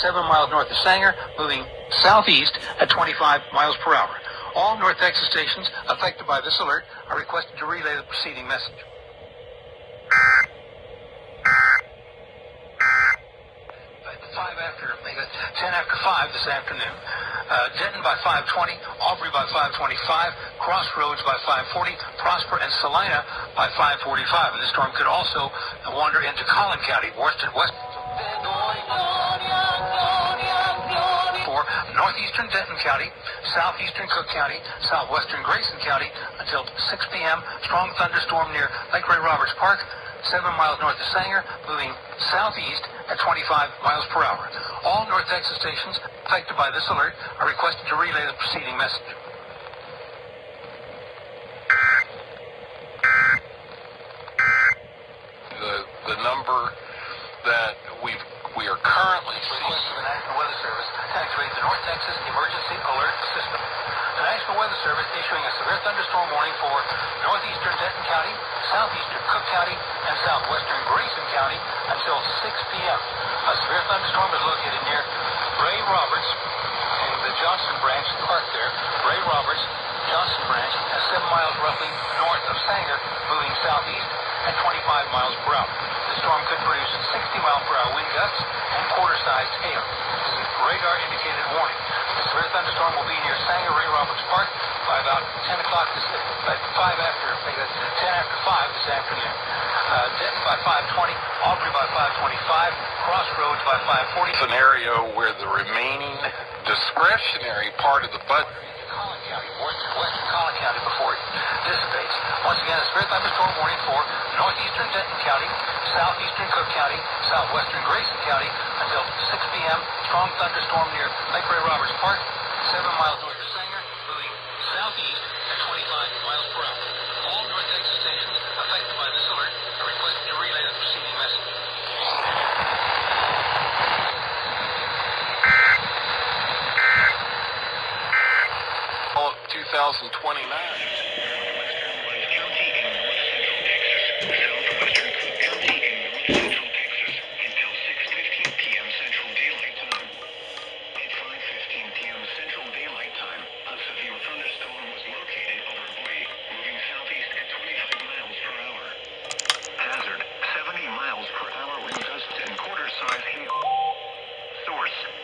7 miles north of Sanger, moving southeast at 25 miles per hour. All North Texas stations affected by this alert are requested to relay the preceding message. 10 after 5 this afternoon. Denton by 5:20, Aubrey by 5:25, Crossroads by 5:40, Prosper and Salina by 5:45. And this storm could also wander into Collin County, Western for northeastern Denton County, southeastern Cook County, southwestern Grayson County until 6 p.m. Strong thunderstorm near Lake Ray Roberts Park, 7 miles north of Sanger, moving southeast at 25 miles per hour. All North Texas stations affected by this alert are requested to relay the preceding message. The number that we are currently seeing. Request of the National Weather Service to activate the North Texas Emergency Alert System. The National Weather Service issuing a severe thunderstorm warning for northeastern Denton County, southeastern Cook County, and southwestern Grayson County until 6 p.m. A severe thunderstorm is located near Ray Roberts and the Johnson Branch Park there. Ray Roberts, Johnson Branch, and 7 miles roughly north of Sanger, moving southeast at 25 miles per hour. The storm could produce 60-mile-per-hour wind gusts and quarter-sized hail. This is a radar-indicated warning. The severe thunderstorm will be near Sanger Ray Roberts Park by about 10 o'clock this 10 after 5 this afternoon. Denton by 5:20, Aubrey by 5:25, Crossroads by 5:40. Scenario where the remaining discretionary part of the budget. Collin County, western Collin County before it dissipates. Once again, a severe thunderstorm warning for northeastern Denton County, southeastern Cook County, southwestern Grayson County until 6 p.m. Strong thunderstorm near Lake Ray Roberts Park, 7 miles north of Sanger, moving southeast at 25 miles per hour. All North Texas stations affected by this alert are requested to relay the preceding message. All of 2029.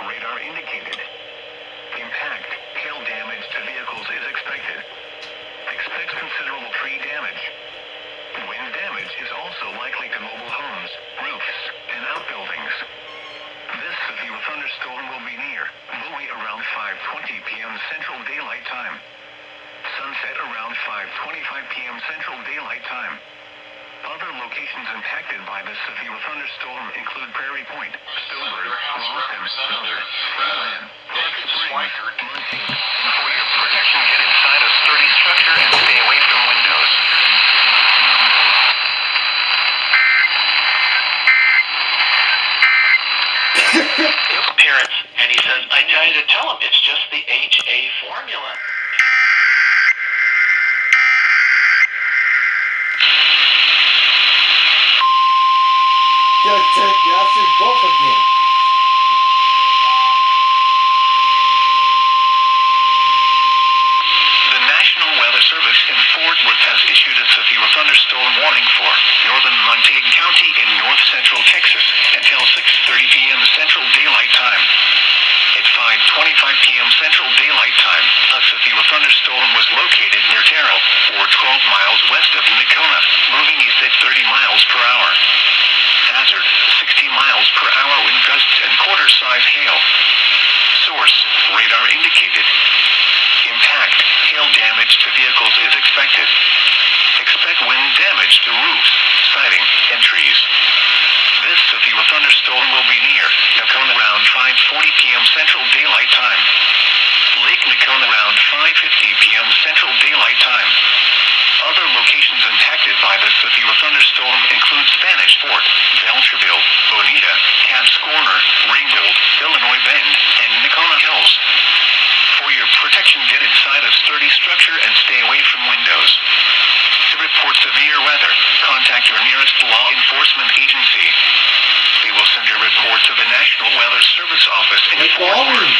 Radar indicated. Impact, hail damage to vehicles is expected. Expect considerable tree damage. Wind damage is also likely to mobile homes, roofs, and outbuildings. This severe thunderstorm will be near Bowie around 5:20 p.m. Central Daylight Time. Sunset around 5:25 p.m. Central Daylight Time. Other locations impacted by this severe thunderstorm include Prairie Point, Stillburg, Lawson, Miller, Freeland, Rock Springs, Muncie. And for your protection, get inside a sturdy structure and stay away from windows. Appearance, and he says, I tell you to tell him it's just the HA formula. Y'all see both again. The National Weather Service in Fort Worth has issued a severe thunderstorm warning for northern Montague County in north central Texas until 6:30 p.m. Central Daylight Time. At 5:25 p.m. Central Daylight Time, a severe thunderstorm was located near Terrell, or 12 miles west of Nakona, moving east at 30 miles per hour. Hazard, 60 miles per hour wind gusts and quarter-size hail. Source, radar indicated. Impact, hail damage to vehicles is expected. Expect wind damage to roofs, siding, and trees. This severe thunderstorm will be near Nakona around 5:40 p.m. Central Daylight Time. Lake Nakona around 5:50 p.m. Central Daylight Time. Other locations impacted by this severe thunderstorm include Spanish Fort, Belcherville, Bonita, Caps Corner, Ringgold, Illinois Bend, and Nakona Hills. For your protection, get inside a sturdy structure and stay away from windows. To report severe weather, contact your nearest law enforcement agency. They will will send your report to the National Weather Service office in What's Fort wrong? Worth.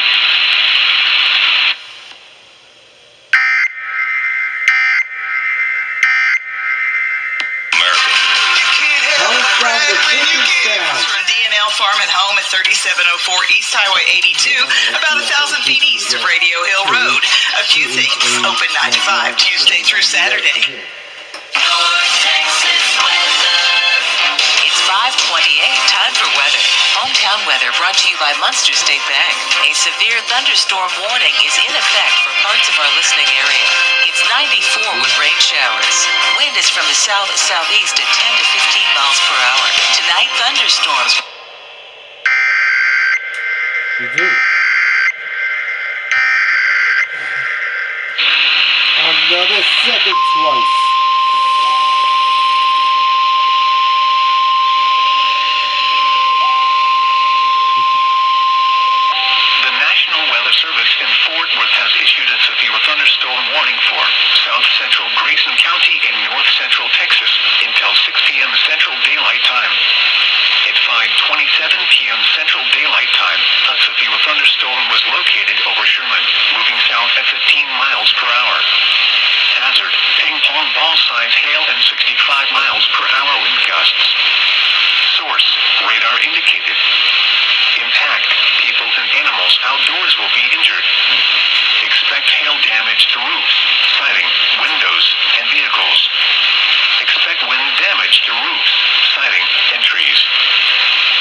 Sound the chicken sound. From DNL Farm and Home at 3704 East Highway 82, about 1,000 feet east of Radio Hill Road. A few things, open 9 to 5 Tuesday through Saturday. It's 5:28, time for weather. Hometown weather brought to you by Munster State Bank. A severe thunderstorm warning is in effect for parts of our listening area. It's 94 with rain showers. Wind is from the south-southeast at 10 to 15 miles per hour. Tonight, thunderstorms. You do. Another second twice. The National Weather Service in Fort Worth has issued a severe thunderstorm warning for south central Grayson County in north central Texas until 6 p.m. Central Daylight Time. At 5:27 p.m. Central Daylight Time, a severe thunderstorm was located over Sherman, moving south at 15 miles per hour. Hazard, ping pong ball size hail and 65 miles per hour wind gusts. Source, radar indicated. Impact, people and animals outdoors will be injured. Expect hail damage to roofs, siding, windows, and vehicles. Expect wind damage to roofs, siding, and trees.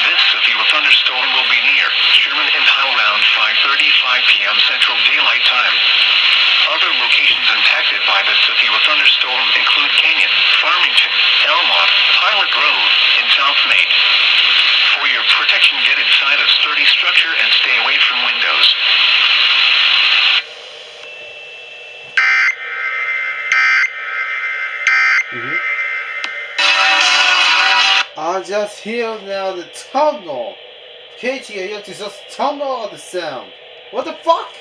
This severe thunderstorm will be near Sherman and Howell around 5:35 p.m. Central Daylight Time. Other locations impacted by the severe thunderstorm include Canyon, Farmington, Elmont, Pilot Road, and South Main. For your protection, get inside a sturdy structure and stay away from windows. I just hear now the tunnel. KGAF is just tunnel of the sound. What the fuck?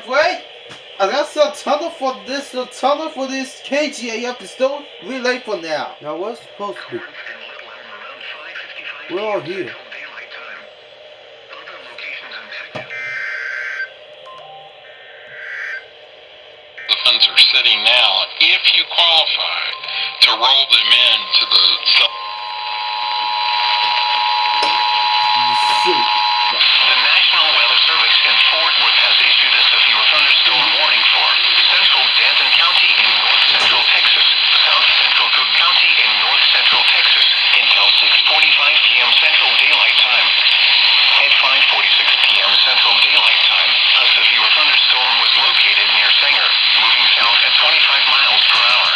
Wait! I got some tunnel for this, KGAF is still really late for now. Now what's supposed to be? We're all here. The funds are sitting now. If you qualify to roll them into the The National Weather Service in Fort Worth has issued a severe thunderstorm warning for central Denton County in north central Texas, south central Cook County in north central Texas until 6:45 p.m. Central Daylight Time. At 5:46 p.m. Central Daylight Time, a severe thunderstorm was located near Sanger, moving south at 25 miles per hour.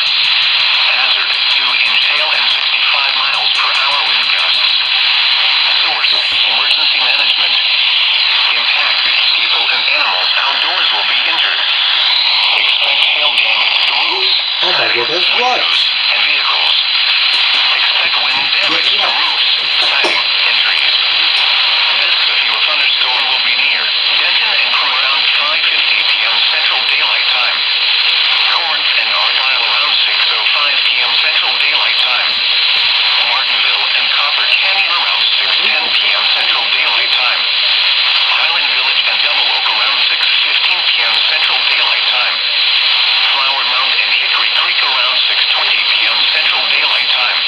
Hazard, 2-inch hail and 65 miles per hour wind gusts. Source, emergency management. Impact, people and animals outdoors will be injured. Expect hail damage to roofs, Oh my God, that's right. windows, and vehicles. Expect wind damage to roofs, siding, and trees. This severe thunderstorm will be near Denton and from around 5:50 p.m. Central Daylight Time. Corinth and Argyle around 6:05 p.m. Central Daylight Time. Martinville and Copper Canyon around 6:10 p.m. Central Daylight Time. Highland Village and Double Oak around 6:15 p.m. Central Daylight Time. Flower Mound and Hickory Creek around 6:20 p.m. Central Daylight Time.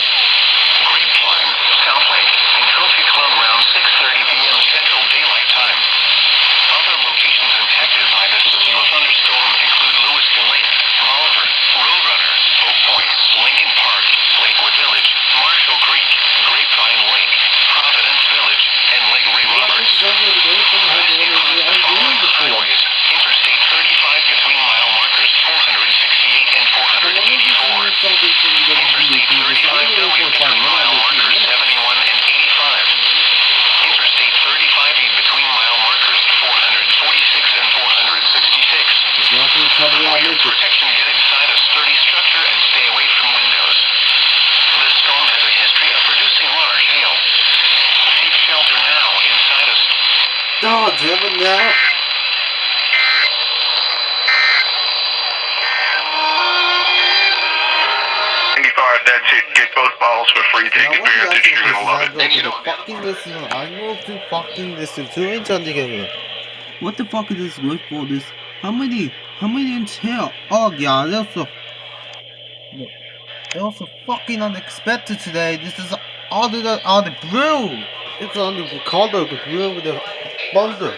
Grapevine, South Lake, and Trophy Club around 6:30 p.m. Central Daylight Time. Other locations impacted by this severe thunderstorm include Lewiston Lake, Bolivar, Roadrunner, Oak Point, Lincoln Park, Lakewood Village, Marshall Creek, Grapevine Lake, Providence Village, and Lake Ray Roberts. This includes the following highways: Interstate 35 between mile markers 468 and 484. Interstate 35W between mile markers 71 and 85. Interstate 35E between mile markers 446 and 466. For your protection, get inside a sturdy structure and stay away from windows. This storm has a history of producing large hail. Seek shelter now inside a... Oh, damn it now. Alright, that's it. Get both bottles for free. Take Now it what do you back. guys You're think gonna love it. If you to don't- fucking listen? I'm going to fucking listen to inch on the What the fuck is this good for this? How many inch hair? Oh yeah, that was so fucking unexpected today. This is all the brew. It's on the color the brew with the bundle.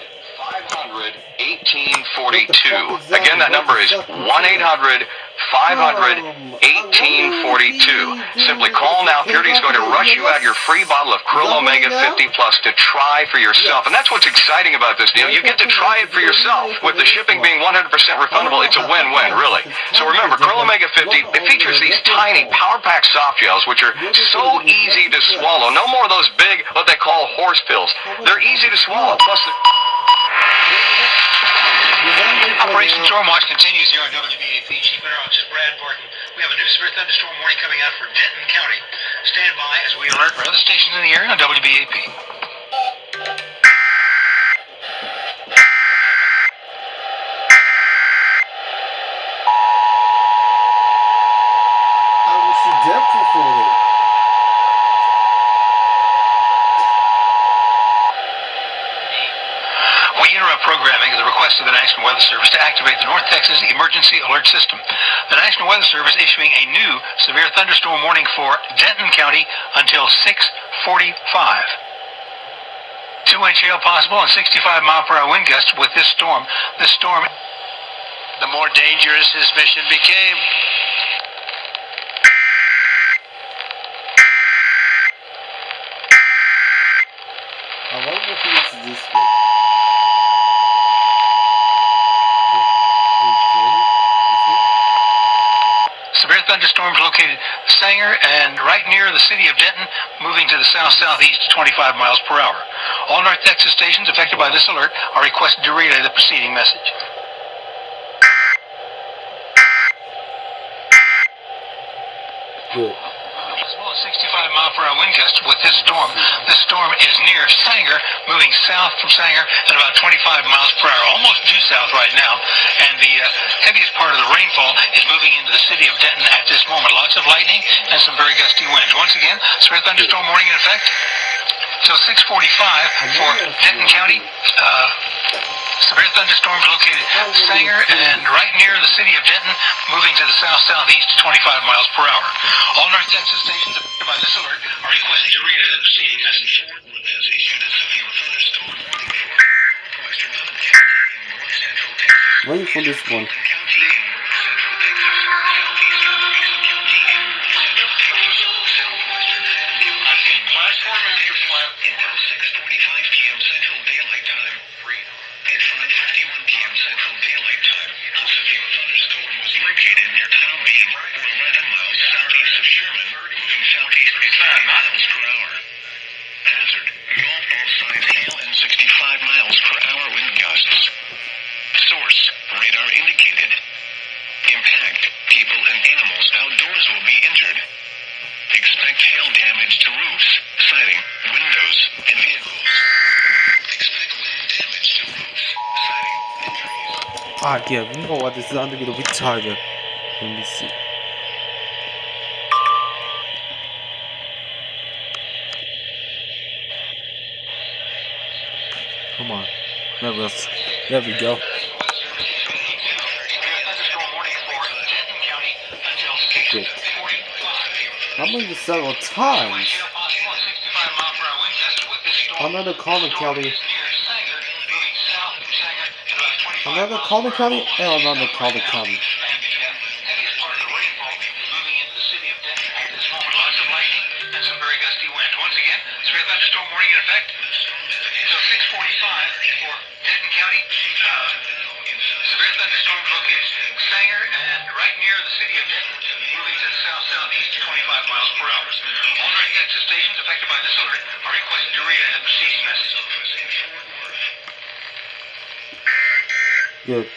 1842. Again, that number is 1-800-500-1842. Simply call now. Purity is going to rush you out your free bottle of Krill Omega 50 Plus to try for yourself. And that's what's exciting about this deal. You get to try it for yourself. With the shipping being 100% refundable, it's a win-win, really. So remember, Krill Omega 50, it features these tiny Power Pack soft gels, which are so easy to swallow. No more of those big, what they call horse pills. They're easy to swallow. Plus, Operation Storm Watch continues here on WBAP. Chief Meteorologist Brad Barton. We have a new severe thunderstorm warning coming out for Denton County. Stand by as we alert our other stations in the area on WBAP. I was so deaf for it. We interrupt programming at the request of the National Weather Service to activate the North Texas Emergency Alert System. The National Weather Service issuing a new severe thunderstorm warning for Denton County until 6:45. 2-inch hail possible and 65-mile-per-hour wind gusts with this storm. The more dangerous his mission became. I wonder if it's this way. Severe thunderstorms located Sanger and right near the city of Denton, moving to the south-southeast at 25 miles per hour. All North Texas stations affected by this alert are requested to relay the preceding message. Good. 65-mile-per-hour wind gusts with this storm. This storm is near Sanger, moving south from Sanger at about 25 miles per hour, almost due south right now. And the heaviest part of the rainfall is moving into the city of Denton at this moment. Lots of lightning and some very gusty winds. Once again, severe thunderstorm warning in effect till 6:45 for Denton County. Severe thunderstorms located Sanger and right near the city of Denton, moving to the south-southeast at 25 miles per hour. All North Texas stations affected by this alert are requested to relay the preceding message. Has issued a severe thunderstorm warning for northwestern Hunt County in north central Texas. Waiting for this one. County in north central Texas. Southeastern Mason County in north central Texas. Southwestern Haddon County in north central Texas. Until 6:45 p.m. Central Daylight Time. At 5:51 p.m. Central Daylight Time, a severe thunderstorm was located near Town Bean, or 11 miles southeast of Sherman, moving southeast at 30 miles per hour. Hazard: golf ball size hail and 65 miles per hour wind gusts. Source: radar indicated. Impact: people and animals outdoors will be injured. Expect hail damage to roofs, siding, windows, and vehicles. Expect wind damage to roofs, siding, and trees. Ah, yeah, we know what this is under the recharger. Let me see. Come on. There we go. Good. I'm going to several times. Another Collin County. Another Collin County and another Collin County. Once again, severe thunderstorm warning in effect until 6:45 for Denton County. Severe thunderstorms located Sanger and right near the city of Denton, moving to the south-southeast at 25 miles per hour. All North Texas stations affected by this alert are requested to relay the preceding message. Good.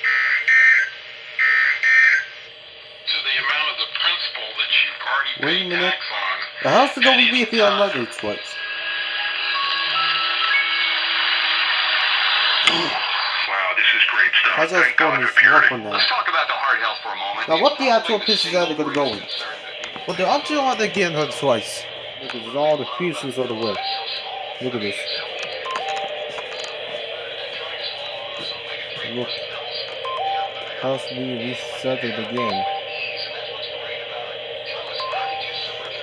to the amount of the principal that you've already Wait a paid minute. tax on. How's the at any WBP time. on luggage twice? Wow, this is great stuff. I just Thank God want for to smoke purity. on that. Let's talk about the heart health for a moment. Now, what the You've actual probably pisses are they seen gonna go over in? the years that people But the option on again her twice. Look at this, all the pieces of the way. Look at this. Look. How's me reset it again?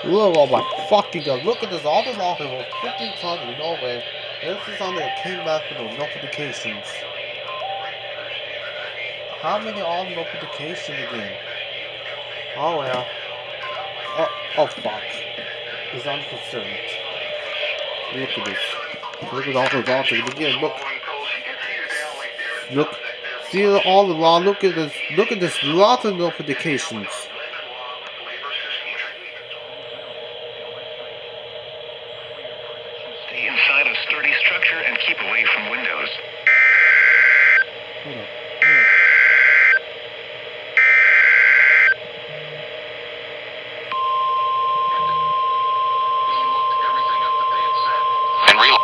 Look, oh my fucking god, look at this, all this offer was 15 tons of nowhere. This is on there, came back with the notifications. How many all notifications again? Oh well. Oh fuck. It's unconcerned. Look at this. Look at all those offers again, look. Look. See all the law, look at this, lot of notifications. Stay inside a sturdy structure and keep away from windows. Hold on. And real.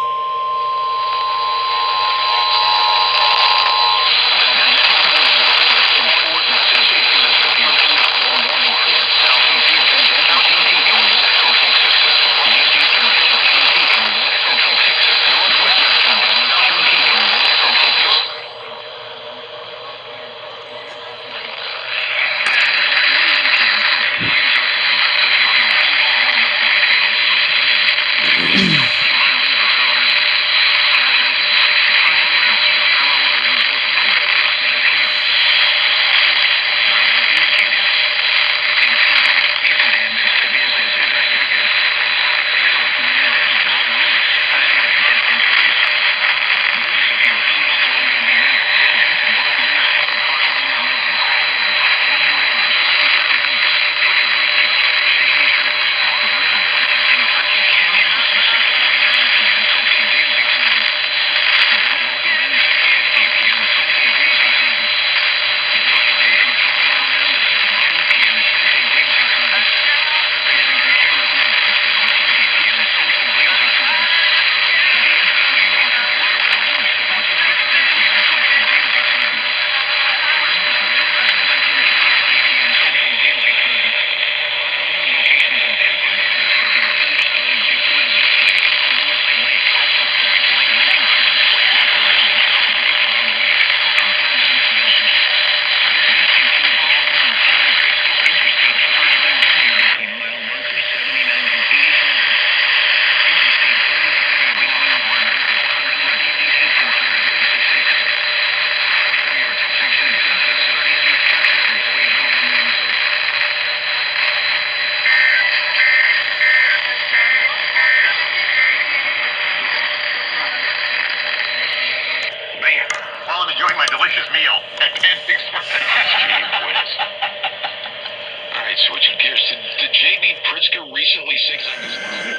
Switching gears, did J.B. Pritzker recently zigzag his line?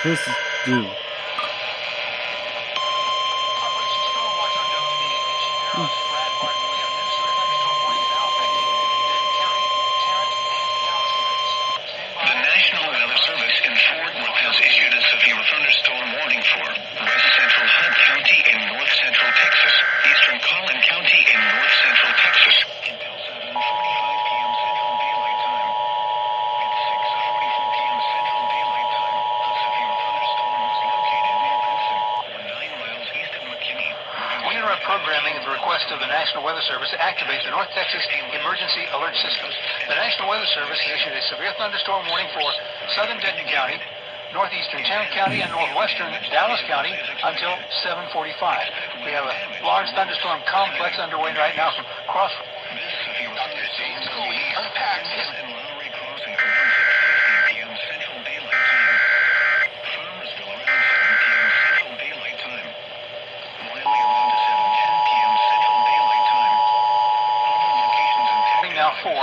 This is dude. The National Weather Service in Fort Worth has issued a severe thunderstorm warning for West Central Hunt County in North Central Texas, Eastern Collin County in North Central Texas, until 7:45 p.m. Central Daylight Time. At 6:44 p.m. Central Daylight Time, a severe thunderstorm was located near Benson, or 9 miles east of McKinney. We interrupt programming at the request of the National Weather Service to activate the North Texas Emergency Alert System. The National Weather Service has issued a severe thunderstorm warning for southern Denton County, northeastern Tarrant County, and northwestern Dallas County until 7:45. We have a large thunderstorm complex underway right now from Cross. This severe thunderstorm will be unpacked and Lowry Crossing around 6:50 p.m. Central Daylight Time. Farmersville around 7 p.m. Central Daylight Time. Wiley around 7:10 p.m. Central Daylight Time. Other locations in Texas Now for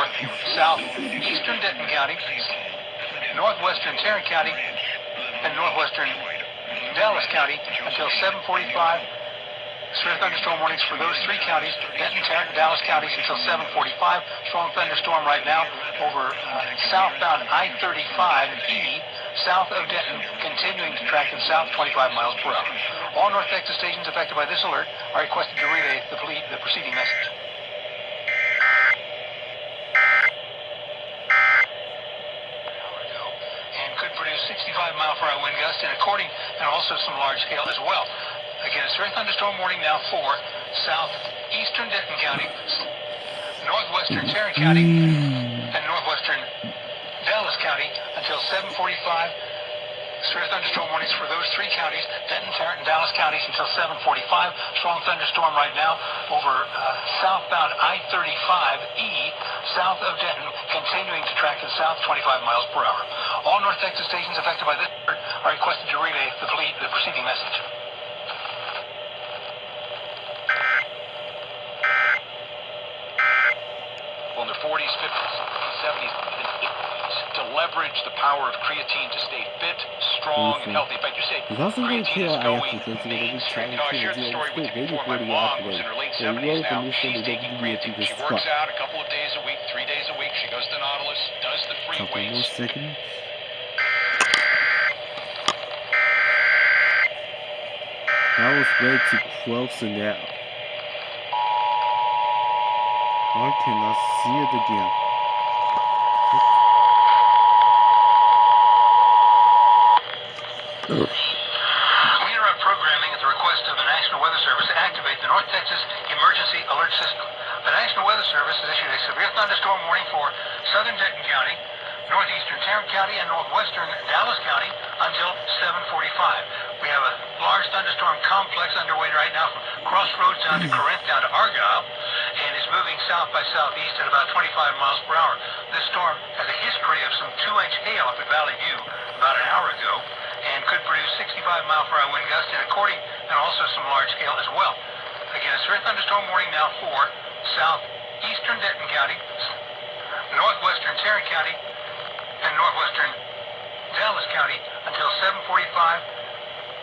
southeastern Denton County, northwestern Tarrant County, and northwestern Dallas County until 7:45. Severe thunderstorm warnings for those three counties, Denton, Tarrant, and Dallas counties until 7:45. Strong thunderstorm right now over southbound I-35E, south of Denton, continuing to track in south 25 miles per hour. All North Texas stations affected by this alert are requested to relay the preceding message. 65-mile-per-hour wind gusts, and also some large scale as well. Again, a severe thunderstorm warning now for southeastern Denton County, northwestern Tarrant County, and northwestern Dallas County until 7:45. Severe thunderstorm warnings for those three counties, Denton, Tarrant, and Dallas counties until 7:45. Strong thunderstorm right now over southbound I-35E, south of Denton, continuing to track to the south, 25 miles per hour. All North Texas stations affected by this alert are requested to relay the preceding message. In the 40s, 50s, 70s, to leverage the power of creatine to stay fit, strong, and healthy. In fact, you say creatine is going mainstream. You know, I shared the story with you before. My mom was in her late 70s now. She's taking creatine. She works out a couple of days a week, 3 days a week. She goes to Nautilus, does the free Couple more weights. seconds. That was way too close to that. I cannot see it again. We interrupt programming at the request of the National Weather Service to activate the North Texas Emergency Alert System. The National Weather Service has issued a severe thunderstorm warning for southern Denton County, northeastern Tarrant County, and northwestern Dallas County until 7:45. We have a large thunderstorm complex underway right now from Crossroads down to Corinth down to Argyle, and is moving south by southeast at about 25 miles per hour. This storm has a history of some 2-inch hail up at Valley View about an hour ago, and could produce 65-mile-per-hour wind gusts and also some large scale as well. Again, a severe thunderstorm warning now for southeastern Denton County, northwestern Tarrant County, and northwestern Dallas County until 7:45.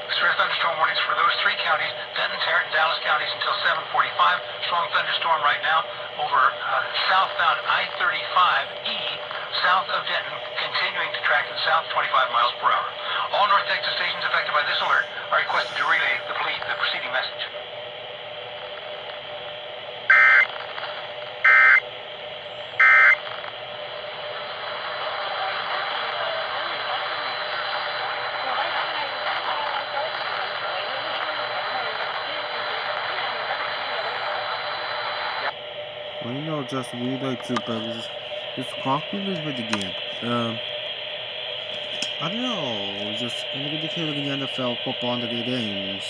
Severe thunderstorm warnings for those three counties, Denton, Tarrant, and Dallas counties until 7:45. Strong thunderstorm right now over southbound I-35E, south of Denton, continuing to track to the south, 25 miles per hour. All North Texas stations affected by this alert are requested to relay the preceding message. Well, you know, just we like to, but this clock movement again. I don't know, just indicating the NFL football games.